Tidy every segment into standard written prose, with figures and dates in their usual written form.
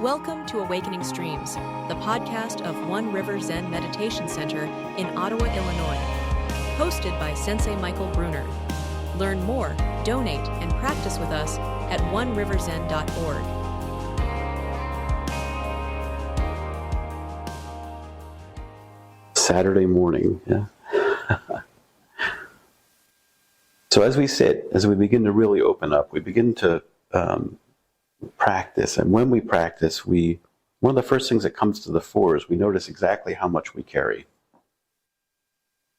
Welcome to Awakening Streams, the podcast of One River Zen Meditation Center in Ottawa, Illinois. Hosted by Sensei Michael Brunner. Learn more, donate, and practice with us at oneriverzen.org. Saturday morning, yeah. So as we sit, as we begin to really open up, we begin to practice. And when we practice, one of the first things that comes to the fore is we notice exactly how much we carry.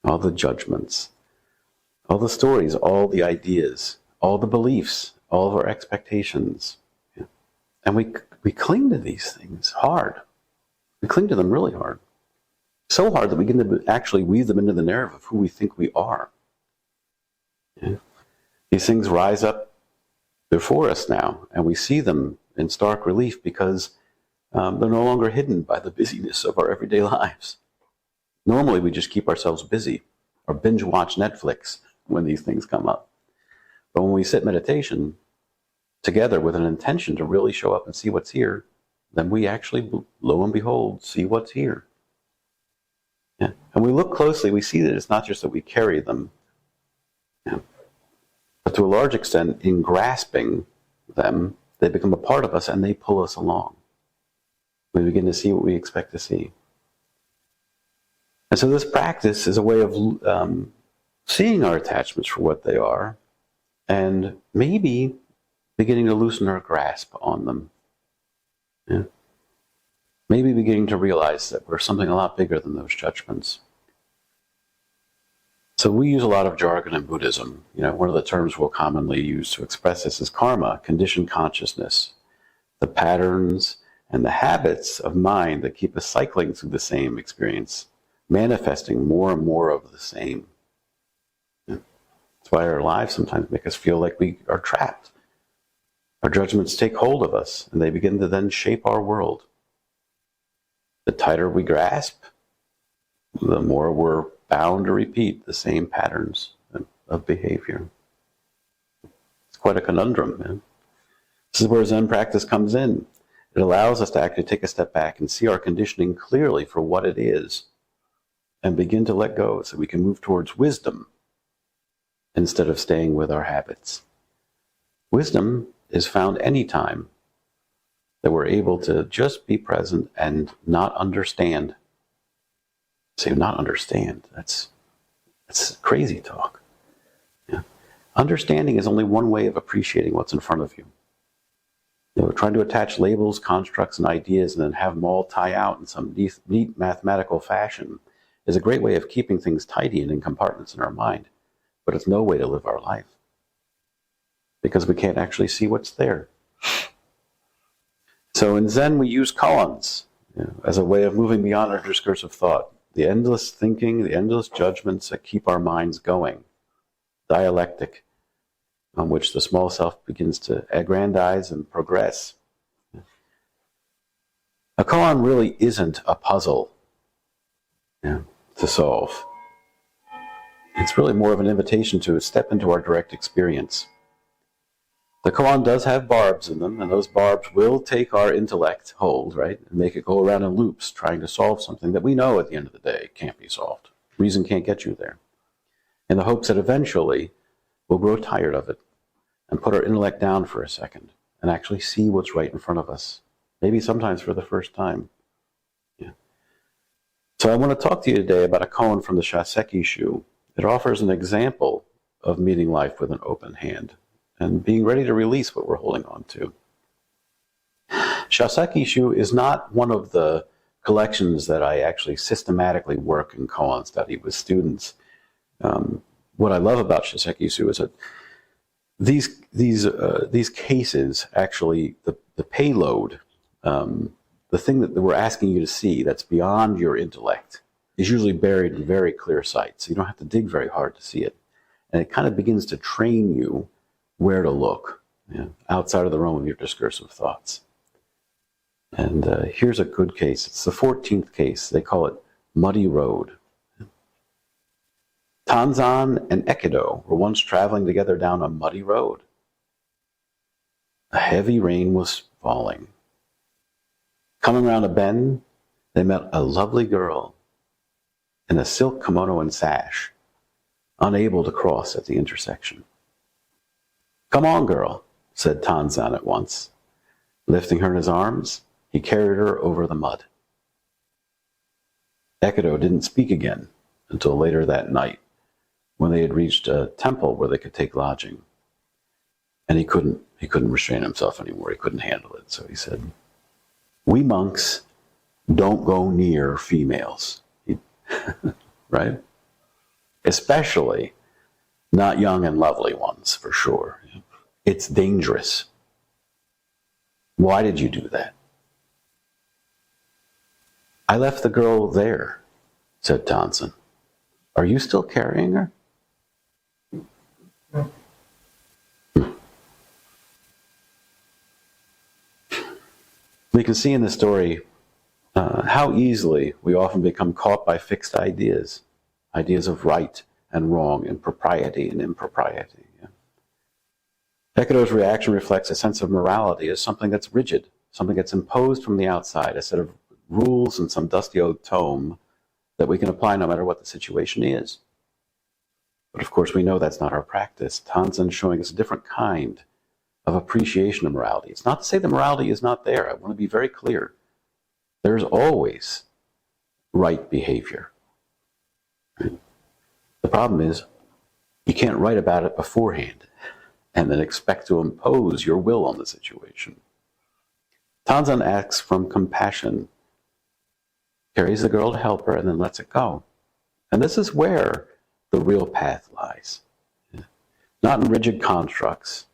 All the judgments, all the stories, all the ideas, all the beliefs, all of our expectations. Yeah. And we cling to these things hard. We cling to them really hard. So hard that we begin to actually weave them into the narrative of who we think we are. Yeah. These things rise up before us now, and we see them in stark relief because they're no longer hidden by the busyness of our everyday lives. Normally, we just keep ourselves busy or binge watch Netflix when these things come up. But when we sit meditation together with an intention to really show up and see what's here, then we actually, lo and behold, see what's here. Yeah. And we look closely, we see that it's not just that we carry them, yeah, but to a large extent, in grasping them, they become a part of us and they pull us along. We begin to see what we expect to see. And so this practice is a way of seeing our attachments for what they are and maybe beginning to loosen our grasp on them. Yeah. Maybe beginning to realize that we're something a lot bigger than those judgments. So we use a lot of jargon in Buddhism. One of the terms we'll commonly use to express this is karma, conditioned consciousness, the patterns and the habits of mind that keep us cycling through the same experience, manifesting more and more of the same. Yeah. That's why our lives sometimes make us feel like we are trapped. Our judgments take hold of us, and they begin to then shape our world. The tighter we grasp, the more we're bound to repeat the same patterns of behavior. It's quite a conundrum, man. This is where Zen practice comes in. It allows us to actually take a step back and see our conditioning clearly for what it is and begin to let go so we can move towards wisdom instead of staying with our habits. Wisdom is found anytime that we're able to just be present and not understand. Say, not understand. That's crazy talk. Yeah. Understanding is only one way of appreciating what's in front of you. Trying to attach labels, constructs, and ideas and then have them all tie out in some neat mathematical fashion is a great way of keeping things tidy and in compartments in our mind. But it's no way to live our life because we can't actually see what's there. So in Zen, we use koans as a way of moving beyond our discursive thought. The endless thinking, the endless judgments that keep our minds going. Dialectic, on which the small self begins to aggrandize and progress. A koan really isn't a puzzle to solve. It's really more of an invitation to step into our direct experience. The koan does have barbs in them, and those barbs will take our intellect hold, right, and make it go around in loops, trying to solve something that we know at the end of the day can't be solved. Reason can't get you there. In the hopes that eventually we'll grow tired of it and put our intellect down for a second and actually see what's right in front of us, maybe sometimes for the first time. Yeah. So I want to talk to you today about a koan from the Shasekishu. It offers an example of meeting life with an open hand and being ready to release what we're holding on to. Shasekishu is not one of the collections that I actually systematically work in koan study with students. What I love about Shasekishu is that these cases, actually, the payload, the thing that we're asking you to see that's beyond your intellect, is usually buried in very clear sight. So you don't have to dig very hard to see it. And it kind of begins to train you where to look, outside of the realm of your discursive thoughts. And here's a good case. It's the 14th case. They call it Muddy Road. Tanzan and Ekido were once traveling together down a muddy road. A heavy rain was falling. Coming around a bend, they met a lovely girl in a silk kimono and sash, unable to cross at the intersection. "Come on, girl," said Tanzan at once. Lifting her in his arms, he carried her over the mud. Ekido didn't speak again until later that night, when they had reached a temple where they could take lodging. And he couldn't restrain himself anymore. He couldn't handle it. So he said, "We monks don't go near females." Right? Especially not young and lovely ones, for sure. It's dangerous. "Why did you do that?" "I left the girl there," said Tanzan. "Are you still carrying her?" We can see in the story how easily we often become caught by fixed ideas of right and wrong, and propriety and impropriety. Yeah. Ekido's reaction reflects a sense of morality as something that's rigid, something that's imposed from the outside, a set of rules in some dusty old tome that we can apply no matter what the situation is. But of course, we know that's not our practice. Tanzan's showing us a different kind of appreciation of morality. It's not to say that morality is not there. I want to be very clear. There's always right behavior. Right? The problem is, you can't write about it beforehand and then expect to impose your will on the situation. Tanzan acts from compassion, carries the girl to help her, and then lets it go. And this is where the real path lies. Not in rigid constructs,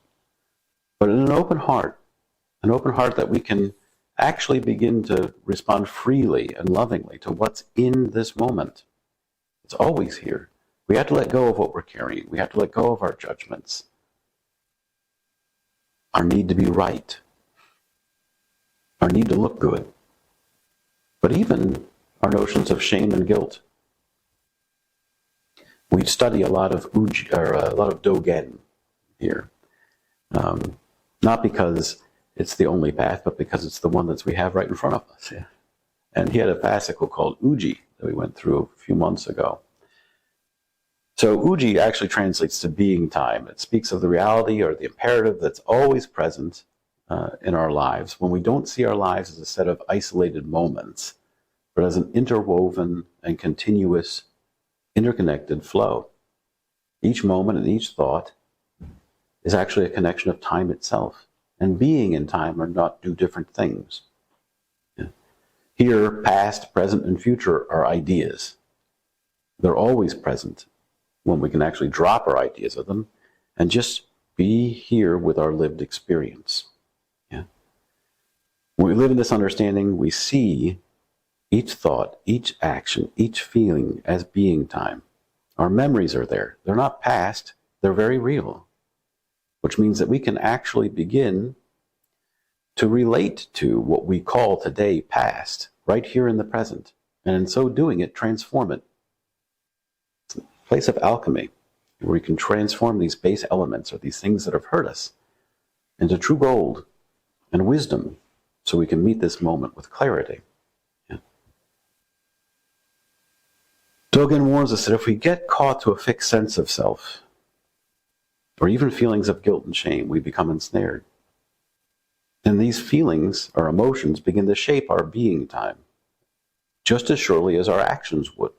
but in an open heart that we can actually begin to respond freely and lovingly to what's in this moment. It's always here. We have to let go of what we're carrying. We have to let go of our judgments, our need to be right, our need to look good, but even our notions of shame and guilt. We study a lot of Dogen here, not because it's the only path, but because it's the one that we have right in front of us. Yeah. And he had a fascicle called Uji that we went through a few months ago. So Uji actually translates to being time. It speaks of the reality or the imperative that's always present in our lives when we don't see our lives as a set of isolated moments, but as an interwoven and continuous, interconnected flow. Each moment and each thought is actually a connection of time itself. And being and time are not two different things. Yeah. Here, past, present, and future are ideas. They're always present when we can actually drop our ideas of them and just be here with our lived experience. Yeah. When we live in this understanding, we see each thought, each action, each feeling as being time. Our memories are there. They're not past, they're very real. Which means that we can actually begin to relate to what we call today past, right here in the present, and in so doing it, transform it. It's a place of alchemy, where we can transform these base elements, or these things that have hurt us, into true gold and wisdom, so we can meet this moment with clarity. Yeah. Dogen warns us that if we get caught to a fixed sense of self, or even feelings of guilt and shame, we become ensnared. And these feelings, our emotions, begin to shape our being time, just as surely as our actions would.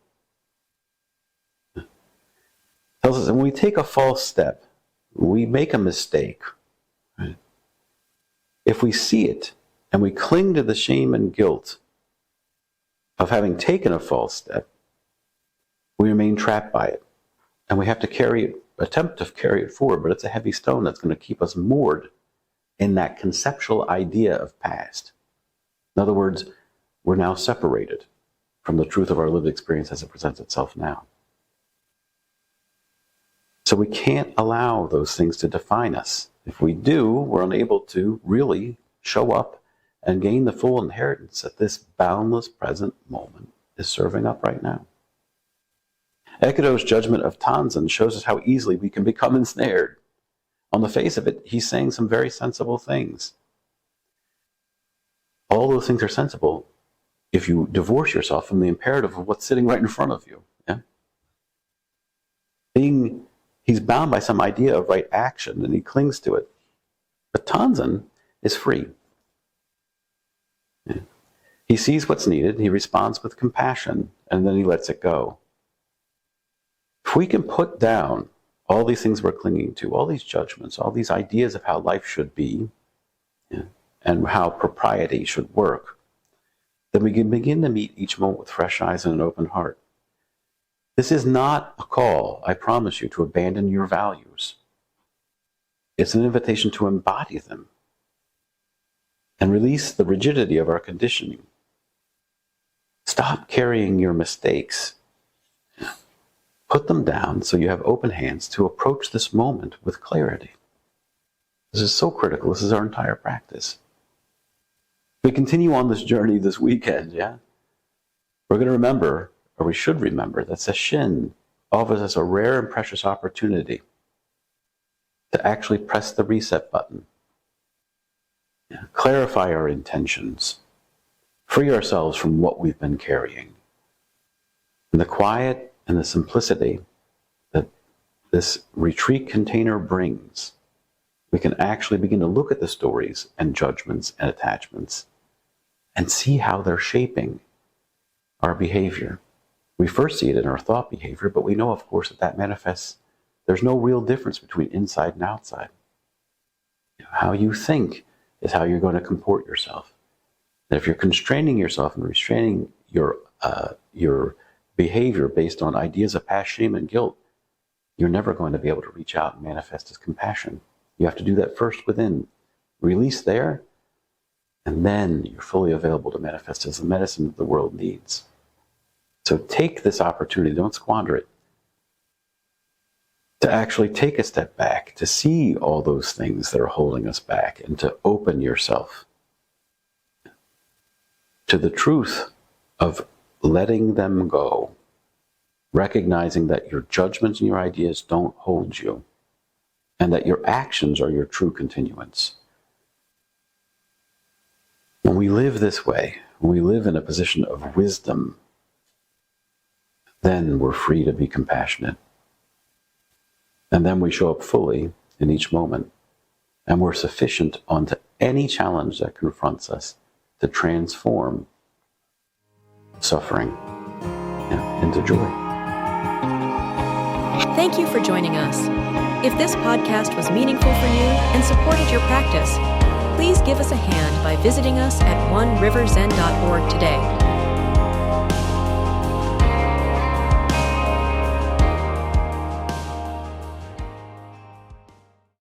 It tells us that when we take a false step, we make a mistake. Right? If we see it, and we cling to the shame and guilt of having taken a false step, we remain trapped by it. And we have to attempt to carry it forward, but it's a heavy stone that's going to keep us moored in that conceptual idea of past. In other words, we're now separated from the truth of our lived experience as it presents itself now. So we can't allow those things to define us. If we do, we're unable to really show up and gain the full inheritance that this boundless present moment is serving up right now. Ekido's judgment of Tanzan shows us how easily we can become ensnared. On the face of it, he's saying some very sensible things. All those things are sensible if you divorce yourself from the imperative of what's sitting right in front of you. Yeah? He's bound by some idea of right action, and he clings to it. But Tanzen is free. Yeah? He sees what's needed, he responds with compassion, and then he lets it go. If we can put down all these things we're clinging to, all these judgments, all these ideas of how life should be, yeah, and how propriety should work, then we can begin to meet each moment with fresh eyes and an open heart. This is not a call, I promise you, to abandon your values. It's an invitation to embody them and release the rigidity of our conditioning. Stop carrying your mistakes. Put them down so you have open hands to approach this moment with clarity. This is so critical. This is our entire practice. We continue on this journey this weekend, yeah? We're going to remember, or we should remember, that Sesshin offers us a rare and precious opportunity to actually press the reset button, yeah? Clarify our intentions, free ourselves from what we've been carrying. And the quiet and the simplicity that this retreat container brings, we can actually begin to look at the stories and judgments and attachments and see how they're shaping our behavior. We first see it in our thought behavior, but we know, of course, that manifests. There's no real difference between inside and outside. How you think is how you're going to comport yourself. And if you're constraining yourself and restraining your behavior based on ideas of past shame and guilt, you're never going to be able to reach out and manifest as compassion. You have to do that first within. Release there, and then you're fully available to manifest as the medicine that the world needs. So take this opportunity, don't squander it, to actually take a step back, to see all those things that are holding us back, and to open yourself to the truth of letting them go, recognizing that your judgments and your ideas don't hold you, and that your actions are your true continuance. When we live this way, when we live in a position of wisdom, then we're free to be compassionate. And then we show up fully in each moment, and we're sufficient onto any challenge that confronts us to transform suffering into joy. Thank you for joining us. If this podcast was meaningful for you and supported your practice, please give us a hand by visiting us at oneriverzen.org today.